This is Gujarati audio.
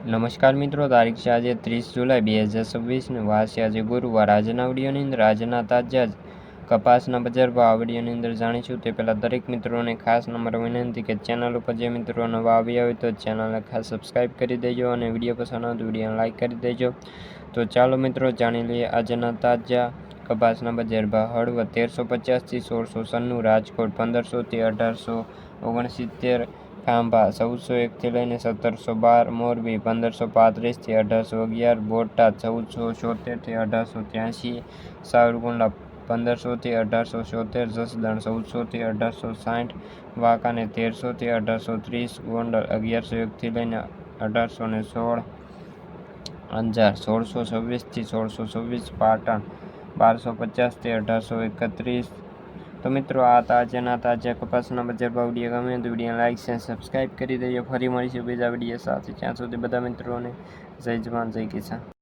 નમસ્કાર મિત્રો, તારીખ છે આજે 30 જુલાઈ 2026 ને વાર છે આજે ગુરુવાર। આજના વિડીયોની અંદર આજના તાજા કપાસના બજાર ભાવ વિડીયોની અંદર જાણીશું તે પહેલાં દરેક મિત્રોને ખાસ નંબર વિનંતી કે ચેનલ ઉપર જે મિત્રો નવા આવ્યા હોય તો ચેનલને ખાસ સબસ્ક્રાઈબ કરી દેજો અને વિડીયો પસંદ આવે તો વિડીયોને લાઇક કરી દેજો। તો ચાલો મિત્રો જાણી લઈએ આજના તાજા કપાસના બજાર ભાવ। હળવદ 1350 થી 1696, રાજકોટ 1500 થી 1869, ખાંભા 1401 થી લઈને 1712, મોરબી 1535 થી 1811, બોટાદ 1476 થી 1883, સાવરકુંડલા 1500 થી 1876, જસદણ 1400 થી 1860, વાંકાનેર 1300 થી 1830, ગોંડલ 1101 થી લઈને 1816, અંજાર 1626 થી 1626, પાટણ 1250 થી 1831। તો મિત્રો આ તાજા કપાસના બજાર ભાવ વિડીયો ગમે તો વિડીયો લાઇક છે સબસ્ક્રાઈબ કરી દેજો। ફરી મળીશું બીજા વિડીયો સાથે, ત્યાં સુધી બધા મિત્રોને જય જવાન જય કિસાન।